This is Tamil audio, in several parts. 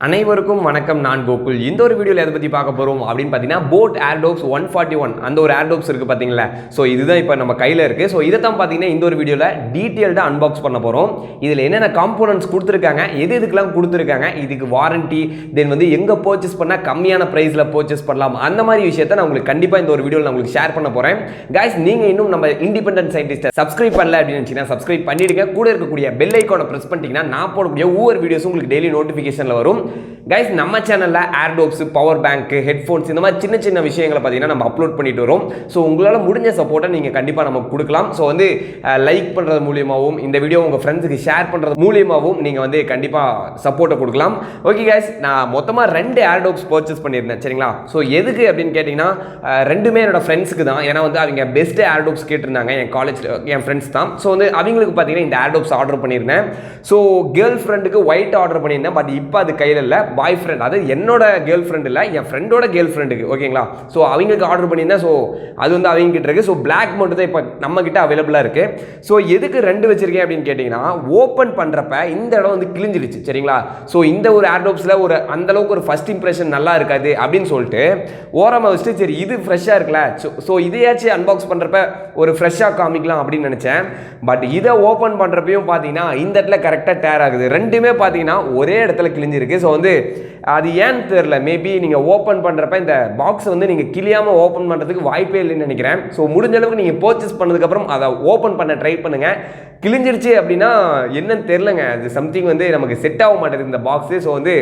அனைவருக்கும் வணக்கம். நான் கோகுல். இந்த ஒரு வீடியோவில் எதை பற்றி பார்க்க போகிறோம் அப்படின்னு பார்த்தீங்கன்னா போட் ஏர்டோப்ஸ் 141 அந்த ஒரு ஏர்டோப்ஸ் இருக்குது பார்த்தீங்களா. ஸோ இதுதான் இப்போ நம்ம கையில் இருக்குது. ஸோ இதை தான் பார்த்தீங்கன்னா இந்த ஒரு வீடியோவில் டீட்டெயில்டாக அன்பாக்ஸ் பண்ண போகிறோம். இதில் என்னென்ன காம்போனன்ட்ஸ் கொடுத்துருக்காங்க, இதுக்கெல்லாம் கொடுத்துருக்காங்க, இதுக்கு வாரண்டி, தென் வந்து எங்கே பர்ச்சேஸ் பண்ணால் கம்மியான ப்ரைஸில் பர்ச்சேஸ் பண்ணலாம், அந்த மாதிரி விஷயத்தை நான் உங்களுக்கு கண்டிப்பாக இந்த ஒரு வீடியோவில் நான் உங்களுக்கு ஷேர் பண்ண போகிறேன். கைஸ், நீங்கள் இன்னும் நம்ம இண்டிபெண்டன்ட் சயின்டிஸ்ட்டை சப்ஸ்கிரைப் பண்ணல அப்படின்னு நினச்சிங்கன்னா சப்ஸ்கிரைப் பண்ணிவிடுங்க. கூட இருக்கக்கூடிய பெல் ஐக்கானை ப்ரெஸ் பண்ணிட்டீங்கன்னா நான் போடக்கூடிய ஒவ்வொரு வீடியோஸும் உங்களுக்கு டெய்லி நோட்டிஃபிகேஷனில் வரும். கைஸ், நம்ம சேனலில் ஏர்டோப்ஸ், பவர் பேங்க், ஹெட்ஃபோன்ஸ் இந்த மாதிரி சின்ன சின்ன விஷயங்களை பார்த்தீங்கன்னா நம்ம அப்லோட் பண்ணிட்டு வரோம். ஸோ உங்களால் முடிஞ்ச சப்போர்ட்டை நீங்கள் கண்டிப்பாக நமக்கு கொடுக்கலாம். ஸோ வந்து லைக் பண்ணுறது மூலியமாகவும் இந்த வீடியோ உங்கள் ஃப்ரெண்ட்ஸுக்கு ஷேர் பண்ணுறது மூலியமாகவும் நீங்கள் வந்து கண்டிப்பாக சப்போர்ட்டை கொடுக்கலாம். ஓகே கைஸ், நான் மொத்தமாக 2 ஏர்டோப்ஸ் பர்ச்சேஸ் பண்ணியிருந்தேன். சரிங்களா. ஸோ எதுக்கு அப்படின்னு கேட்டிங்கன்னா ரெண்டுமே என்னோட ஃப்ரெண்ட்ஸுக்கு தான். ஏன்னா வந்து அவங்க பெஸ்ட் ஏர்டோப்ஸ் கேட்டிருந்தாங்க. என் காலேஜில் என் ஃப்ரெண்ட்ஸ் தான். ஸோ வந்து அவங்களுக்கு பார்த்தீங்கன்னா இந்த ஏர்டோப்ஸ் ஆர்டர் பண்ணியிருந்தேன். ஸோ கேர்ள் ஃப்ரெண்டுக்கு ஒயிட் ஆர்டர் பண்ணியிருந்தேன். பட் இப்போ அது கையில் இல்லை. பாய் ஃப்ரெண்ட், அது என்னோட கேர்ள் ஃப்ரெண்ட் இல்லை, என் ஃப்ரெண்டோட கேர்ள் ஃப்ரெண்டுக்கு. ஓகேங்களா. ஸோ அவங்களுக்கு ஆர்டர் பண்ணியிருந்தேன். ஸோ அது வந்து அவங்க கிட்ட இருக்கு. ஸோ பிளாக் மட்டும் தான் இப்போ நம்ம கிட்ட அவைலபிளாக இருக்கு. ஸோ எதுக்கு 2 வச்சிருக்கேன் அப்படின்னு கேட்டிங்கன்னா ஓப்பன் பண்ணுறப்ப இந்த இடம் வந்து கிழிஞ்சிடுச்சு. சரிங்களா. ஸோ இந்த ஒரு ஏர்டோப்ஸில் ஒரு அந்த அளவுக்கு ஒரு ஃபர்ஸ்ட் இம்ப்ரெஷன் நல்லா இருக்காது அப்படின்னு சொல்லிட்டு ஓரமாக வச்சுட்டு சரி இது ஃப்ரெஷ்ஷாக இருக்குல்ல, ஸோ இதையாச்சும் அன்பாக்ஸ் பண்ணுறப்ப ஒரு ஃப்ரெஷ்ஷாக காமிக்கலாம் அப்படின்னு நினச்சேன். பட் இதை ஓப்பன் பண்ணுறப்பையும் பார்த்தீங்கன்னா இந்த இடத்துல கரெக்டாக டேர் ஆகுது. ரெண்டுமே பார்த்தீங்கன்னா ஒரே இடத்துல கிழிஞ்சிருக்கு. ஸோ வந்து அது ஏன்னு தெரியல. மேபி நீங்கள் ஓப்பன் பண்ணுறப்ப இந்த பாக்ஸ் வந்து நீங்கள் கிளியாமல் ஓப்பன் பண்ணுறதுக்கு வாய்ப்பே இல்லைன்னு நினைக்கிறேன். ஸோ முடிஞ்ச அளவுக்கு நீங்கள் பர்ச்சேஸ் பண்ணதுக்கப்புறம் அதை ஓப்பன் பண்ண ட்ரை பண்ணுங்கள். கிழிஞ்சிருச்சு அப்படின்னா என்னன்னு தெரிலங்க, அது சம்திங் வந்து நமக்கு செட் ஆக மாட்டேங்குது இந்த பாக்ஸு. ஸோ வந்து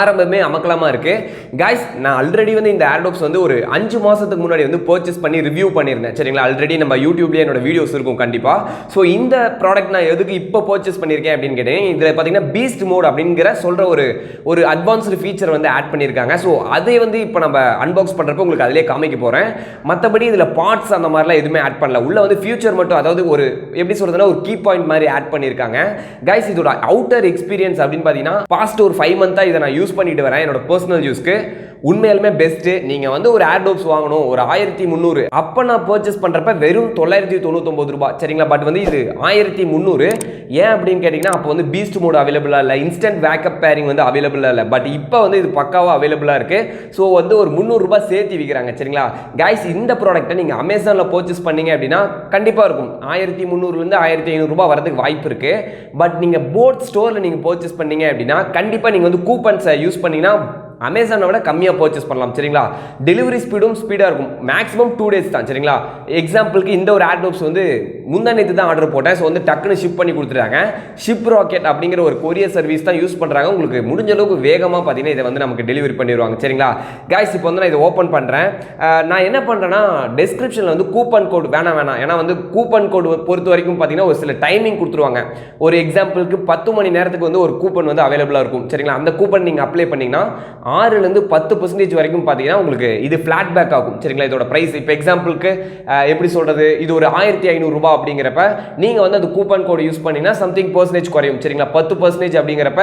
ஆரம்பமே அமக்கலமாக இருக்குது. கைஸ், நான் ஆல்ரெடி வந்து இந்த ஏர்டோப்ஸ் வந்து ஒரு 5 மாதத்துக்கு முன்னாடி வந்து பர்ச்சேஸ் பண்ணி ரிவ்யூ பண்ணியிருந்தேன். சரிங்களா. ஆல்ரெடி நம்ம யூடியூப்லேயே என்னோட வீடியோஸ் இருக்கும் கண்டிப்பாக. ஸோ இந்த ப்ராடக்ட் நான் எதுக்கு இப்போ பர்ச்சேஸ் பண்ணியிருக்கேன் அப்படின்னு கேட்டேன். இதில் பார்த்தீங்கன்னா பீஸ்ட் மோட் அப்படிங்கிற சொல்கிற ஒரு அட்வான்ஸ்டு ஃபீச்சர் வந்து ஆட் பண்ணியிருக்காங்க. ஸோ அதை வந்து இப்போ நம்ம அன்பாக்ஸ் பண்ணுறப்ப உங்களுக்கு அதிலே காமிக்க போகிறேன். மற்றபடி இதில் பார்ட்ஸ் அந்த மாதிரிலாம் எதுவுமே ஆட் பண்ணல. உள்ள வந்து ஃபியூச்சர் மட்டும், அதாவது ஒரு எப்படி சொல்கிறதுனா ஒரு கீ பாயிண்ட் மாதிரி ஆட் பண்ணியிருக்காங்க. கைஸ், இதோட அவுட்டர் எக்ஸ்பீரியன்ஸ் அப்படின்னு பார்த்தீங்கன்னா பாஸ்ட் ஒரு 5 மந்த்தாக இதை நான் யூஸ் பண்ணிட்டு வரேன் என்னோட பர்சனல் யூஸ்க்கு. உண்மையாலுமே பெஸ்ட்டு. நீங்கள் வந்து ஒரு ஏர்டோப்ஸ் வாங்கணும் ஒரு 1300, அப்போ நான் பர்ச்சேஸ் பண்ணுறப்ப வெறும் 999 ரூபாய். சரிங்களா. பட் வந்து இது 1300. ஏன் அப்படின்னு கேட்டிங்கன்னா அப்போ வந்து பீஸ்ட் மோட் அவைலபிளாக இல்லை, இன்ஸ்டன்ட் பேக்கப் பேரிங் வந்து அவைலபிளாக இல்லை. பட் இப்போ வந்து இது பக்காவாக அவைலபிளாக இருக்குது. ஸோ வந்து ஒரு 300 ரூபாய் சேர்த்து விற்கிறாங்க. சரிங்களா. கைஸ், இந்த ப்ராடக்ட்டை நீங்கள் அமேசானில் பர்ச்சேஸ் பண்ணீங்க அப்படின்னா கண்டிப்பாக இருக்கும் 1300லேருந்து 1500 ரூபாய் வரதுக்கு வாய்ப்பு இருக்குது. பட் நீங்கள் போட் ஸ்டோரில் நீங்கள் பர்ச்சேஸ் பண்ணீங்க அப்படின்னா கண்டிப்பாக நீங்கள் வந்து கூப்பன்ஸை யூஸ் பண்ணிங்கன்னா அமேசானை விட கம்மியாக பர்ச்சேஸ் பண்ணலாம். சரிங்களா. டெலிவரி ஸ்பீடும் ஸ்பீடாக இருக்கும். மேக்ஸிமம் 2 days தான். சரிங்களா. எக்ஸாம்பிளுக்கு இந்த ஒரு ஏர்டோப்ஸ் வந்து முந்தானேத்து தான் ஆர்டர் போட்டேன். ஸோ வந்து டக்குன்னு ஷிப் பண்ணி கொடுத்துட்டாங்க. ஷிப் ராக்கெட் அப்படிங்கிற ஒரு கொரியர் சர்வீஸ் தான் யூஸ் பண்ணுறாங்க. உங்களுக்கு முடிஞ்ச அளவுக்கு வேகமாக பார்த்தீங்கன்னா இதை வந்து நமக்கு டெலிவரி பண்ணிடுவாங்க. சரிங்களா. கைஸ், இப்போ வந்து நான் இதை ஓப்பன் பண்ணுறேன். நான் என்ன பண்ணுறேன்னா டெஸ்கிரிப்ஷனில் வந்து கூப்பன் கோட் வேணாம். ஏன்னா வந்து கூப்பன் கோடு பொறுத்த வரைக்கும் பார்த்தீங்கன்னா ஒரு சில டைமிங் கொடுத்துருவாங்க. ஒரு எக்ஸாம்பிளுக்கு 10 மணி நேரத்துக்கு வந்து ஒரு கூப்பன் வந்து அவைலபிளாக இருக்கும். சரிங்களா. அந்த கூப்பன் நீங்கள் அப்ளை பண்ணிங்கன்னா 6லேருந்து 10% வரைக்கும் பார்த்தீங்கன்னா உங்களுக்கு இது ஃப்ளாட் பேக் ஆகும். சரிங்களா. இதோட ப்ரைஸ் இப்போ எக்ஸாம்பிளுக்கு எப்படி சொல்கிறது, இது ஒரு 1500 ரூபாய் அப்படிங்கிறப்ப நீங்கள் வந்து அந்த கூப்பன் கோடு யூஸ் பண்ணிங்கன்னா சம்திங் பர்சன்டேஜ் குறையும். சரிங்களா. 10% அப்படிங்கிறப்ப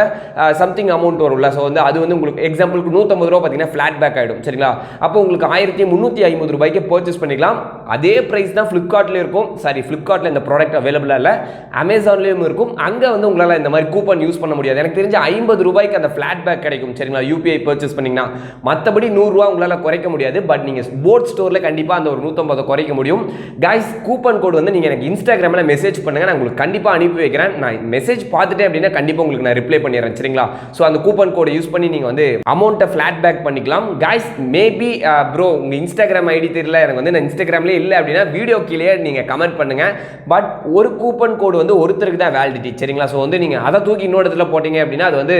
சம்திங் அமௌண்ட் வரும்ல. ஸோ வந்து அது வந்து உங்களுக்கு எக்ஸாம்பிளுக்கு 150 ரூபா பார்த்தீங்கன்னா ஃப்ளாட் பேக் ஆகிடும். சரிங்களா. அப்போ உங்களுக்கு 1350 ரூபாய்க்கு பர்ச்சேஸ் பண்ணிக்கலாம். அதே ப்ரைஸ் தான் ஃப்ளிப்கார்ட்லேயும் இருக்கும். சாரி, ஃப்ளிப்கார்ட்டில் இந்த ப்ராடக்ட் அவைலபிளாக இல்லை, அமேசான்லேயும் இருக்கும். அங்கே வந்து உங்களால் இந்த மாதிரி கூப்பன் யூஸ் பண்ண முடியாது. எனக்கு தெரிஞ்ச 50 ரூபாய்க்கு அந்த ஃப்ளாட் பேக் கிடைக்கும். சரிங்களா. யூபிஐ பர்ச்சேஸ் பண்ணீங்கன்னா மற்றபடி 100 ரூபா உங்களால் குறைக்க முடியாது. பட் நீங்கள் போட் ஸ்டோரில் கண்டிப்பாக அந்த ஒரு 150 குறைக்க முடியும். கைஸ், கூப்பன் கோடு வந்து நீங்கள் எனக்கு இன்ஸ்டாகிராமில் மெசேஜ் பண்ணுங்கள். நான் உங்களுக்கு கண்டிப்பாக அனுப்பி வைக்கிறேன். நான் மெசேஜ் பார்த்துட்டேன் அப்படின்னா கண்டிப்பாக உங்களுக்கு நான் ரிப்ளை பண்ணிடுறேன். சரிங்களா. ஸோ அந்த கூப்பன் கோடை யூஸ் பண்ணி நீங்கள் வந்து அமௌண்ட்டை ஃப்ளாட் பேக் பண்ணிக்கலாம். கைஸ், மேபி ப்ரோ உங்கள் இன்ஸ்டாகிராம் ஐடி தெரியல, எனக்கு வந்து நான் இன்ஸ்டாகிராம்லேயே இல்லை அப்படின்னா வீடியோ கீழே நீங்கள் கமெண்ட் பண்ணுங்கள். பட் ஒரு கூப்பன் கோடு வந்து ஒருத்தருக்கு தான் வேலிடிட்டி. சரிங்களா. ஸோ வந்து நீங்கள் அதை தூக்கி இன்னொரு இடத்துல போட்டிங்க அப்படின்னா அது வந்து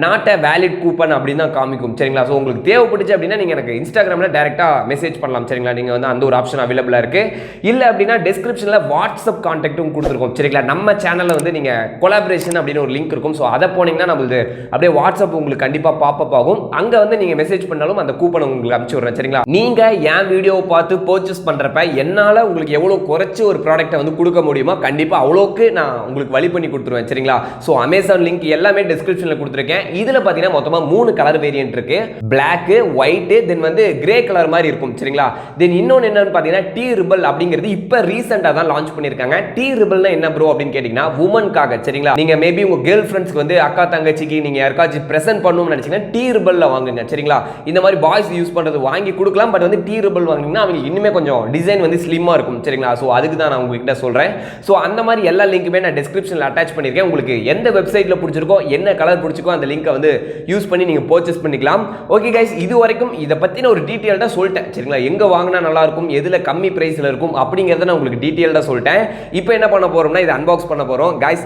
நாட் அ வேலிட் கூப்பன் அப்படின்னு தான் காமிக்கும். சரிங்களா. ஸோ உங்களுக்கு தேவைப்பட்டுச்சு அப்படின்னா நீங்கள் எனக்கு இன்ஸ்டாகிராமில் டேரெக்டாக மெசேஜ் பண்ணலாம். சரிங்களா. நீங்கள் வந்து அந்த ஒரு ஆப்ஷன் அவைலபிளாக இருக்குது. இல்லை அப்படின்னா டிஸ்கிரிப்ஷனில் வாட்ஸ்அப் கான்டாக்ட்டும் கொடுத்துருக்கோம். சரிங்களா. நம்ம சேனலில் வந்து நீங்கள் கொலாபரேஷன் அப்படின்னு ஒரு லிங்க் இருக்கும். ஸோ அதை போனீங்கன்னா நம்மளுக்கு அப்படியே வாட்ஸ்அப் உங்களுக்கு கண்டிப்பாக பாப்பப் ஆகும். அங்கே வந்து நீங்கள் மெசேஜ் பண்ணாலும் அந்த கூப்பன் உங்களுக்கு அனுப்பிச்சு விட்றேன். சரிங்களா. நீங்கள் என் வீடியோவை பார்த்து பர்ச்சேஸ் பண்ணுறப்ப என்னால் உங்களுக்கு எவ்வளோ குறைச்சி ஒரு ப்ராடக்ட்டை வந்து கொடுக்க முடியுமோ கண்டிப்பாக அவ்வளோக்கு நான் உங்களுக்கு வழி பண்ணி கொடுத்துருவேன். சரிங்களா. ஸோ அமேசான் லிங்க் எல்லாமே டிஸ்கிரிப்ஷனில் கொடுத்துருக்கேன். இதில் பார்த்தீங்கன்னா மொத்தமாக 3 கலர் வேரியன்ட் வேரியன்ட் இருக்கு, Black, White, தென் வந்து கிரே கலர் மாதிரி இருக்கும் சரிங்களா. தென் இன்னொன்று என்னன்னு பார்த்தீங்கன்னா T Rebel அப்படிங்கிறது இப்போ ரீசெண்டாக தான் லான்ச் பண்ணியிருக்காங்க. T Rebelனா என்ன ப்ரோ அப்படின்னு கேட்டிங்கன்னா உமன்காக சரிங்களா. நீங்கள் மேபி உங்கள் கேர்ள் ஃப்ரெண்ட்ஸ்க்கு வந்து அக்கா தங்கச்சிக்கு நீங்கள் யாருக்காச்சும் ப்ரெசென்ட் பண்ணணும்னு நினச்சிங்கன்னா T Rebelல வாங்குங்க சரிங்களா. இந்த மாதிரி பாய்ஸ் யூஸ் பண்ணுறது வாங்கி கொடுக்கலாம். பட் வந்து T Rebel வாங்கினீங்கன்னா அவங்களுக்கு இன்னுமே கொஞ்சம் டிசைன் வந்து ஸ்லிம்மாக இருக்கும் சரிங்களா. ஸோ அதுக்கு தான் நான் உங்ககிட்ட சொல்கிறேன். ஸோ அந்த மாதிரி எல்லா லிங்க்குமே நான் டிஸ்கிரிப்ஷனில் அட்டாச் பண்ணியிருக்கேன். உங்களுக்கு எந்த வெப்சைட்டில் பிடிச்சிருக்கோ என்ன கலர் பிடிச்சிருக்கோ அந்த லிங்கை வந்து யூஸ் பண்ணி நீங்கள் பர்ச்சேஸ் பண்ணிக்கலாம். ஓகே கைஸ், இது வரைக்கும் இதை பற்றின ஒரு டீட்டெயில்டாக சொல்லிட்டேன் சரிங்களா. எங்கே வாங்கினா நல்லாயிருக்கும், எதில் கம்மி ப்ரைஸில் இருக்கும் அப்படிங்கிறத நான் உங்களுக்கு டீட்டெயில்டாக சொல்லிட்டேன். இப்போ என்ன பண்ண போகிறோம்னா இதை அன்பாக்ஸ் பண்ண போகிறோம் கைஸ்.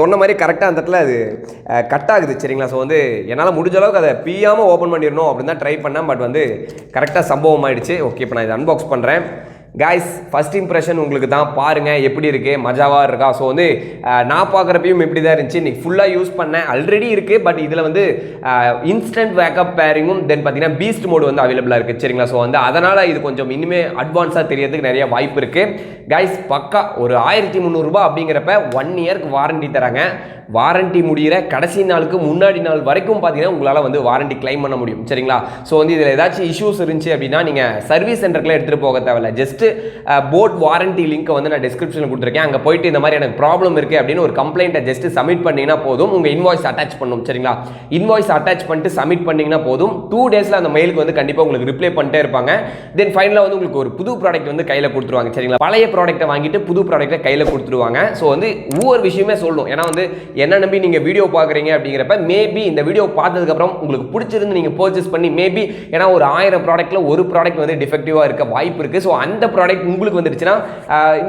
சொன்ன மாதிரி கரெக்டாக அந்த இடத்துல அது கட் ஆகுது சரிங்களா. ஸோ வந்து என்னால் முடிஞ்ச அளவுக்கு அதை பியாமல் ஓப்பன் பண்ணிடணும் அப்படின்னு தான் ட்ரை பண்ணேன். பட் வந்து கரெக்டாக சம்பவம் ஆயிடுச்சு. ஓகே, இப்போ நான் இதை அன்பாக்ஸ் பண்ணுறேன். கைஸ், ஃபர்ஸ்ட் இம்ப்ரெஷன் உங்களுக்கு தான், பாருங்கள் எப்படி இருக்குது, மஜாவாக இருக்கா. ஸோ வந்து நான் பார்க்குறப்பையும் இப்படி தான் இருந்துச்சு. இன்றைக்கி ஃபுல்லாக யூஸ் பண்ணேன், ஆல்ரெடி இருக்குது. பட் இதில் வந்து இன்ஸ்டன்ட் பேக்கப் பேரிங்கும் தென் பார்த்தீங்கன்னா பீஸ்ட் மோடு வந்து அவைலபிளாக இருக்குது சரிங்களா. ஸோ வந்து அதனால் இது கொஞ்சம் இனிமேல் அட்வான்ஸாக தெரியறதுக்கு நிறைய வாய்ப்பு இருக்குது. கைஸ், பக்கா ஒரு 1300 ரூபாய் அப்படிங்கிறப்ப 1 இயர்க்கு வாரண்டி தராங்க. வாரண்டி முடிகிற கடைசி நாளுக்கு முன்னாடி நாள் வரைக்கும் பார்த்தீங்கன்னா உங்களால் வந்து வாரண்டி கிளைம் பண்ண முடியும் சரிங்களா. ஸோ வந்து இதில் ஏதாச்சும் இஷ்யூஸ் இருந்துச்சு அப்படின்னா நீங்கள் சர்வீஸ் சென்டருக்குலாம் எடுத்துகிட்டு போக தேவையில்ல. ஜஸ்ட் போட் வாரண்டி லிங்க்கை வந்து நான் டிஸ்கிரிப்ஷனில் கொடுத்துருக்கேன். அங்கே போயிட்டு இந்த மாதிரி எனக்கு ப்ராப்ளம் இருக்குது அப்படின்னு ஒரு கம்ப்ளைண்ட்டை ஜஸ்ட் சப்மிட் பண்ணிங்கன்னா போதும். உங்கள் இன்வாய்ஸ் அட்டாச் பண்ணணும் சரிங்களா. இன்வாய்ஸ் அட்டாச் பண்ணிட்டு சப்மிட் பண்ணிங்கன்னா போதும். 2 டேஸில் அந்த மெயிலுக்கு வந்து கண்டிப்பாக உங்களுக்கு ரிப்ளை பண்ணிட்டே இருப்பாங்க. தென் ஃபைனலாக வந்து உங்களுக்கு ஒரு புது ப்ராடக்ட் வந்து கையில் கொடுத்துருவாங்க சரிங்களா. பழைய ப்ராடக்ட்டை வாங்கிட்டு புது ப்ராடக்ட்டை கையில் கொடுத்துருவாங்க. ஸோ வந்து ஒவ்வொரு விஷயமே சொல்லணும். ஏன்னா வந்து என்ன நம்பி நீங்கள் வீடியோ பார்க்குறீங்க அப்படிங்கிறப்ப மேபி இந்த வீடியோ பார்த்ததுக்கப்புறம் உங்களுக்கு பிடிச்சிருந்து நீங்கள் பர்ச்சேஸ் பண்ணி மேபி ஏன்னா ஒரு 1000 ப்ராடக்ட்டில் ஒரு ப்ராடக்ட் வந்து டிஃபெக்டிவாக இருக்க வாய்ப்பு இருக்குது. ஸோ அந்த ப்ராடக்ட் உங்களுக்கு வந்துடுச்சுன்னா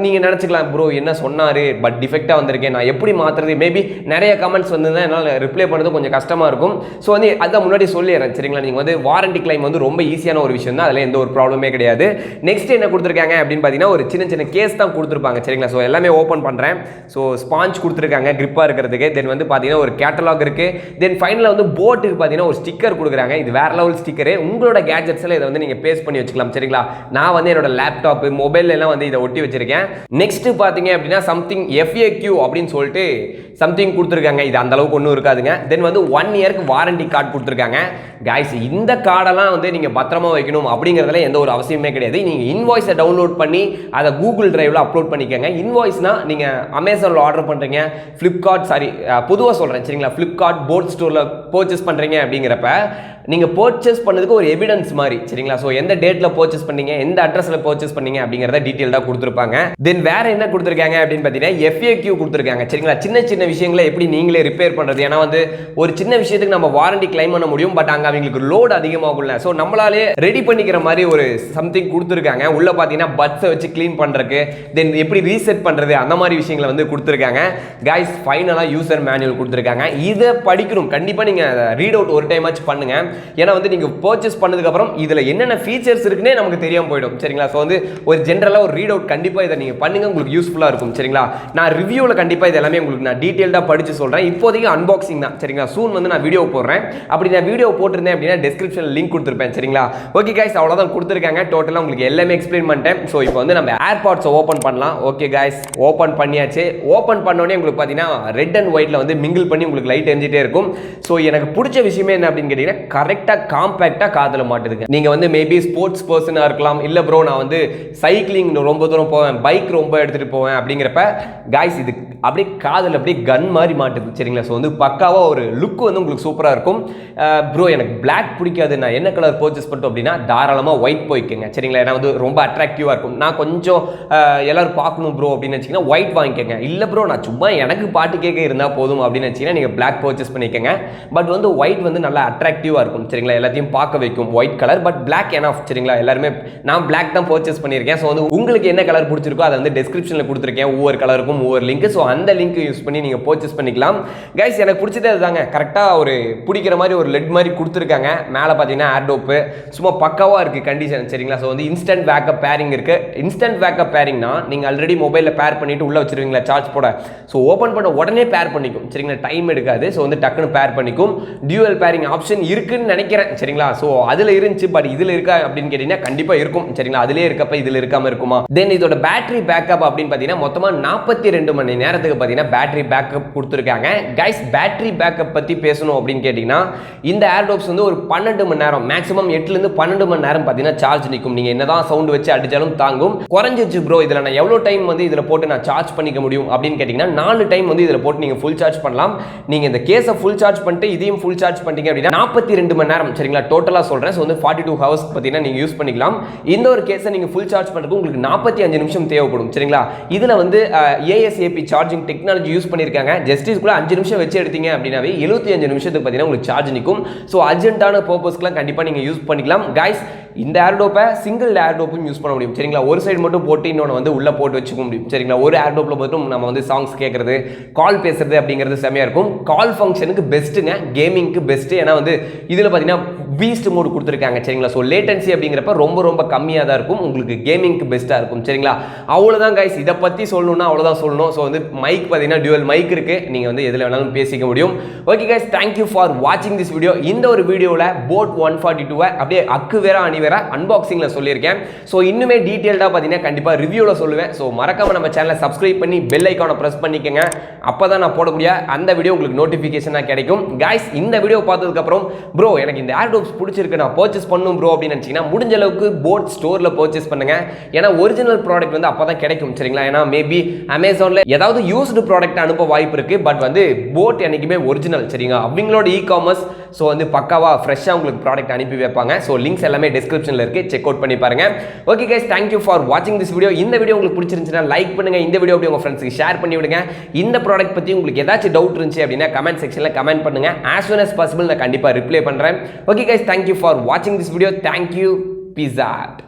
நீங்கள் நினச்சிக்கலாம், ப்ரோ என்ன சொன்னார் பட் டிஃபெக்டாக வந்திருக்கேன், நான் எப்படி மாற்றுறது. மேபி நிறைய கமெண்ட்ஸ் வந்து தான் என்னால் ரிப்ளை பண்ணுறது கொஞ்சம் கஷ்டமாக இருக்கும். ஸோ வந்து அதான் முன்னாடி சொல்லிடுறேன் சரிங்களா. நீங்கள் வந்து வாரண்டி கிளைம் வந்து ரொம்ப ஈஸியான ஒரு விஷயம் தான், அதில் எந்த ஒரு ப்ராப்ளமே கிடையாது. நெக்ஸ்ட் என்ன கொடுத்துருக்காங்க அப்படின்னு பார்த்தீங்கன்னா ஒரு சின்ன சின்ன கேஸ் தான் கொடுத்துருப்பாங்க சரிங்களா. ஸோ எல்லாமே ஓப்பன் பண்ணுறேன். ஸோ ஸ்பாஞ்ச் கொடுத்துருக்காங்க கிரிப்பாக இருக்கிறதுக்கு. தென் வந்து பார்த்தீங்கன்னா ஒரு கேட்டலாக் இருக்குது. தென் ஃபைனலாக வந்து போட்டுக்கு பார்த்தீங்கன்னா ஒரு ஸ்டிக்கர் கொடுக்குறாங்க. இது வேற லெவல் ஸ்டிக்கரு. உங்களோட கேட்ஜெட்ஸில் இதை வந்து நீங்கள் பேஸ்ட் பண்ணி வச்சுக்கலாம் சரிங்களா. நான் வந்து என்னோட லேப்டாப் மொபைல் எல்லாம் வந்து இதை ஒட்டி வச்சிருக்கேன். நெக்ஸ்ட் பார்த்தீங்க அப்படின்னா சம்திங் FAQ அப்படின்னு சொல்லிட்டு சம்திங் கொடுத்துருக்காங்க. இது அந்த அளவுக்கு ஒன்றும் இருக்காதுங்க. தென் வந்து 1 இயர்க்கு வாரண்டி கார்டு கொடுத்துருக்காங்க. கைஸ், இந்த கார்டெல்லாம் வந்து நீங்கள் பத்திரமா வைக்கணும் அப்படிங்கிறதுல எந்த ஒரு அவசியமே கிடையாது. நீங்கள் இன்வாய்ஸை டவுன்லோட் பண்ணி அதை கூகுள் டிரைவில் அப்லோட் பண்ணிக்கோங்க. இன்வாய்ஸ்னால் நீங்கள் அமேசானில் ஆர்டர் பண்ணுறீங்க, ஃப்ளிப்கார்ட் பொதுவாக சொல்கிறேன் சரிங்களா, ஃப்ளிப்கார்ட் போட் ஸ்டோரில் பர்ச்சேஸ் பண்ணுறீங்க அப்படிங்கிறப்ப நீங்கள் பர்ச்சேஸ் பண்ணதுக்கு ஒரு எவிடன்ஸ் மாதிரி சரிங்களா. ஸோ எந்த டேட்டில் பர்ச்சேஸ் பண்ணீங்க, எந்த அட்ரஸில் பர்ச்சேஸ் பண்ணீங்க அப்படிங்கிறத டீட்டெயில்டாக கொடுத்துருப்பாங்க. தென் வேறு என்ன கொடுத்துருக்காங்க அப்படின்னு பார்த்தீங்கன்னா FAQ கொடுத்துருக்காங்க சரிங்களா. சின்ன சின்ன விஷயங்களை எப்படி நீங்களே ரிப்பேர் பண்ணுறது. ஏன்னா வந்து ஒரு சின்ன விஷயத்துக்கு நம்ம வாரண்டி கிளைம் பண்ண முடியும், பட் அங்கே அவங்களுக்கு லோட் அதிகமாகும்ல. ஸோ நம்மளாலே ரெடி பண்ணிக்கிற மாதிரி ஒரு சம்திங் கொடுத்துருக்காங்க. உள்ளே பார்த்தீங்கன்னா பட்ஸை வச்சு க்ளீன் பண்ணுறதுக்கு, தென் எப்படி ரீசெட் பண்ணுறது, அந்த மாதிரி விஷயங்களை வந்து கொடுத்துருக்காங்க. கைஸ், ஃபைனலாக யூசர் மேனுவல் கொடுத்துருக்காங்க. இதை படிக்கணும் கண்டிப்பாக. நீங்கள் ரீட் அவுட் ஒரு டைம் ஆச்சு பண்ணுங்கள். ஏன்னா வந்து நீங்கள் பர்ச்சேஸ் பண்ணதுக்கப்புறம் இதில் என்னென்ன ஃபீச்சர்ஸ் இருக்குன்னே நமக்கு தெரியாமல் போயிடும் சரிங்களா. ஸோ வந்து ஒரு ஜென்ரலாக ஒரு ரீட் அவுட் கண்டிப்பாக இதை நீங்கள் பண்ணுங்கள், உங்களுக்கு யூஸ்ஃபுல்லாக இருக்கும் சரிங்களா. நான் ரிவ்யூவில் கண்டிப்பாக இது எல்லாமே உங்களுக்கு நான் டீட்டெயில்டாக படித்து சொல்கிறேன். இப்போதைக்கு அன்பாக்சிங் தான் சரிங்களா. சூன் வந்து நான் வீடியோ போடுறேன். அப்படி நான் வீடியோ போட்டிருந்தேன் அப்படின்னா டிஸ்கிரிப்ஷனில் லிங்க் கொடுத்துருப்பேன் சரிங்களா. ஓகே கைஸ், அவ்வளோதான் கொடுத்துருக்காங்க. டோட்டலாக உங்களுக்கு எல்லாமே எக்ஸ்பிளைன் பண்ணிட்டேன். ஸோ இப்போ வந்து நம்ம ஏர்பாட்ஸை ஓப்பன் பண்ணலாம். ஓகே கைஸ், ஓப்பன் பண்ணியாச்சு. ஓப்பன் பண்ணோடனே உங்களுக்கு பார்த்தீங்கன்னா ரெட் அண்ட் ஒயிட்டில் வந்து மிங்கிள் பண்ணி உங்களுக்கு லைட் எரிஞ்சிட்டே இருக்கும். ஸோ எனக்கு பிடிச்ச விஷயமே என்ன அப்படின்னு கேட்டிங்கன்னா கரெக்டாக காம்பேக்டாக காதில் மாட்டுதுங்க. நீங்கள் வந்து மேபி ஸ்போர்ட்ஸ் பர்சனாக இருக்கலாம், இல்லை ப்ரோ நான் வந்து சைக்கிளிங் ரொம்ப தூரம் போவேன், பைக் ரொம்ப எடுத்துகிட்டு போவேன் அப்படிங்கிறப்ப கைஸ் இது அப்படியே காதில் அப்படியே கன் மாதிரி மாட்டுது சரிங்களா. ஸோ வந்து பக்காவாக ஒரு லுக் வந்து உங்களுக்கு சூப்பராக இருக்கும். ப்ரோ எனக்கு பிளாக் பிடிக்காது, நான் என்ன கலர் பர்ச்சேஸ் பண்ணிட்டோம் அப்படின்னா தாராளமாக ஒயிட் போய்க்குங்க சரிங்களா. ஏன்னா வந்து ரொம்ப அட்ராக்டிவாக இருக்கும். நான் கொஞ்சம் எல்லோரும் பார்க்கணும் ப்ரோ அப்படின்னு வச்சிங்கன்னா ஒயிட் வாங்கிக்கோங்க. இல்லை ப்ரோ நான் சும்மா எனக்கு பாட்டு கேட்க இருந்தால் போதும் அப்படின்னு வச்சிங்கன்னா நீங்கள் பிளாக் பர்ச்சேஸ் பண்ணிக்கோங்க. பட் வந்து ஒயிட் வந்து நல்லா அட்ராக்டிவாக இருக்கும் சரிங்களா. எல்லாத்தையும் பார்க்க வைக்கும் white colour. But black enough சரிங்களா. எல்லாருமே நான் பிளாக் தான் பர்ச்சேஸ் பண்ணியிருக்கேன். ஸோ வந்து உங்களுக்கு என்ன கலர் பிடிச்சிருக்கோ அதை வந்து டிஸ்கிரிப்ஷனில் கொடுத்துருக்கேன். ஒவ்வொரு கலருக்கும் ஒவ்வொரு லிங்க். ஸோ அந்த லிங்க் யூஸ் பண்ணி நீங்கள் பர்ச்சேஸ் பண்ணிக்கலாம். கைஸ், எனக்கு பிடிச்சதே அதுதாங்க. கரெக்டாக ஒரு பிடிக்கிற மாதிரி ஒரு லெட் மாதிரி கொடுத்துருக்காங்க. மேலே பார்த்தீங்கன்னா ஏர்டோப்பு சும்மா பக்காவாக இருக்குது கண்டிஷன் சரிங்களா. ஸோ வந்து இன்ஸ்டன்ட் பேக்கப் பேரிங் இருக்குது. இன்ஸ்டன்ட் பேக்கப் பேரிங்னா நீங்கள் ஆல்ரெடி மொபைலில் பேர் பண்ணிட்டு உள்ளே வச்சிருவீங்களா சார்ஜ் போட. ஸோ ஓப்பன் பண்ண உடனே பேர் பேர் பண்ணிக்கும் சரிங்களா, டைம் எடுக்காது. ஸோ வந்து டக்குன்னு பேர் பண்ணிக்கும். டியூவல் பேரிங் ஆப்ஷன் இருக்குன்னு நினைக்கிறேன் சரிங்களா. ஸோ அதில் இருந்துச்சு, பட் இதில் இருக்கா அப்படின்னு கேட்டீங்கன்னா கண்டிப்பாக இருக்கும் சரிங்களா. அதிலே இருக்கப்ப இதில் இருக்காமல் இருக்குமா? தென் இதோட பேட்டரி பேக்கப் அப்படின்னு பார்த்தீங்கன்னா மொத்தமாக 42 மணி நேரத்துக்கு பார்த்தீங்கன்னா பேட்டரி பேக்கப் கொடுத்துருக்காங்க. கைஸ் பேட்டரி பேக்கப் பற்றி பேசணும் அப்படின்னு கேட்டிங்கன்னா இந்த ஏர்டோப்ஸ் வந்து ஒரு 12 மணி நேரம், மேக்ஸிமம் 8லேருந்து 12 மணி நேரம் பார்த்தீங்கன்னா சார்ஜ் நிற்கும். நீங்கள் என்னதான் சவுண்ட் வச்சு அடிச்சாலும் தாங்கும். குறைஞ்சிச்சு ப்ரோ, இதில் நான் எவ்வளோ டைம் வந்து இதில் போட்டு நான் சார்ஜ் பண்ணிக்க முடியும் அப்படின்னு கேட்டிங்கன்னா 4 டைம் வந்து இதில் போட்டு நீங்கள் ஃபுல் சார்ஜ் பண்ணலாம். நீங்கள் இந்த கேஸை ஃபுல் சார்ஜ் பண்ணிட்டு இதையும் ஃபுல் சார்ஜ் பண்ணிட்டீங்க அப்படின்னா 42 மணி நேரம் சரிங்களா, டோட்டலாக சொல்கிறேன். ஸோ வந்து 42 ஹவர்ஸ் பார்த்தீங்கன்னா நீங்கள் யூஸ் பண்ணிக்கலாம். இந்த ஒரு கேஸை நீங்கள் ஃபுல் சார்ஜ் பண்ணுறதுக்கு உங்களுக்கு 45 நிமிஷம் தேவைப்படும் சரிங்களா. இதில் வந்து ஏஎஸ்ஏபி சார்ஜிங் டெக்னாலஜி யூஸ் பண்ணியிருக்காங்க. ஜஸ்டிஸ்க்குள்ள 5 நிமிஷம் வச்சு எடுத்தீங்க அப்படின்னாவே 75 நிமிஷத்துக்கு பார்த்தீங்கன்னா உங்களுக்கு சார்ஜ் நிற்கும். ஸோ அர்ஜென்ட்டான பர்பஸ்க்குலாம் கண்டிப்பாக நீங்கள் யூஸ் பண்ணிக்கலாம். கைஸ் இந்த ஏர்டோப்பை சிங்கிள் ஏர்டோப்பும் யூஸ் பண்ண முடியும் சரிங்களா. ஒரு சைடு மட்டும் போட்டு இன்னொன்று வந்து உள்ளே போட்டு வச்சுக்க முடியும் சரிங்களா. ஒரு ஏர்டோப்பில் மட்டும் நம்ம வந்து சாங்ஸ் கேட்குறது, கால் பேசுறது அப்படிங்கிறது செமையாக இருக்கும். கால் ஃபங்க்ஷனுக்கு பெஸ்ட்டுங்க, கேமிங்க்கு பெஸ்ட்டு. ஏன்னா வந்து இதில் பார்த்தீங்கன்னா பீஸ்ட் மோட் கொடுத்துருக்காங்க சரிங்களா. ஸோ லேட்டன்சி அப்படிங்கிறப்ப ரொம்ப ரொம்ப கம்மியாக தான் இருக்கும். உங்களுக்கு கேமிங்க்கு பெஸ்ட்டாக இருக்கும் சரிங்களா. அவ்வளோதான் கைஸ், இதை பற்றி சொல்லணும்னா அவ்வளோதான் சொல்லணும். ஸோ வந்து மைக் பார்த்தீங்கன்னா டியூவல் மைக் இருக்குது, நீங்கள் வந்து எதில் வேணாலும் பேசிக்க முடியும். ஓகே கைஸ், தேங்க்யூ ஃபார் வாட்சிங் திஸ் வீடியோ. இந்த ஒரு வீடியோவில் போட் 142 அப்படியே அக்கு வேற அணி வேற அன்பாக்சிங்கில் சொல்லியிருக்கேன். ஸோ இன்னுமே டீட்டெயில்டாக பார்த்தீங்கன்னா கண்டிப்பாக ரிவ்யூவில் சொல்லுவேன். ஸோ மறக்காம நம்ம சேனலை சப்ஸ்கிரைப் பண்ணி பெல் ஐக்கானை ப்ரெஸ் பண்ணிக்கங்க. அப்போ தான் நான் போடக்கூடிய அந்த வீடியோ உங்களுக்கு நோட்டிஃபிகேஷனாக கிடைக்கும். கைஸ் இந்த வீடியோ பார்த்ததுக்கப்புறம் ப்ரோ எனக்கு இந்த ஏர்டோப்ஸ் பிடிச்சிருக்கு, நான் பர்ச்சேஸ் பண்ணும் ப்ரோ அப்படின்னு நினச்சிங்கன்னா முடிஞ்ச அளவுக்கு போட் ஸ்டோரில் பர்ச்சேஸ் பண்ணுங்க. ஏன்னா ஒரிஜினல் ப்ராடக்ட் வந்து அப்போ தான் கிடைக்கும் சரிங்களா. ஏன்னா மேபி அமேசானில் ஏதாவது யூஸ்டு ப்ராடக்ட் அனுப்ப வாய்ப்பு இருக்குது. பட் வந்து போட் என்றைக்குமே ஒரிஜினல் சரிங்களா. அவங்களோட இ-காமர்ஸ் ஸோ வந்து பக்காவாக ஃப்ரெஷ்ஷாக உங்களுக்கு ப்ராடக்ட் அனுப்பி வைப்பாங்க. ஸோ லிங்க்ஸ் எல்லாமே டிஸ்கிரிப்ஷனில் இருக்குது, செக் அவுட் பண்ணி பாருங்க. ஓகே கைஸ், தேங்க்யூ ஃபார் வாட்சிங் திஸ் வீடியோ. இந்த வீடியோ உங்களுக்கு பிடிச்சிருந்துச்சுன்னா லைக் பண்ணுங்க, இந்த வீடியோ அப்படியே உங்கள் ஃப்ரெண்ட்ஸ்க்கு ஷேர் பண்ணி விடுங்க. இந்த ப்ராடக்ட் பற்றி உங்களுக்கு ஏதாச்சும் டவுட் இருந்துச்சு அப்படின்னா கமெண்ட் செக்ஷனில் கமெண்ட் பண்ணுங்க. as soon as possible நான் கண்டிப்பாக ரிப்ளை பண்ணுறேன். ஓகே கைஸ், தேங்க்யூ ஃபார் வாட்சிங் this video. Thank you, peace add.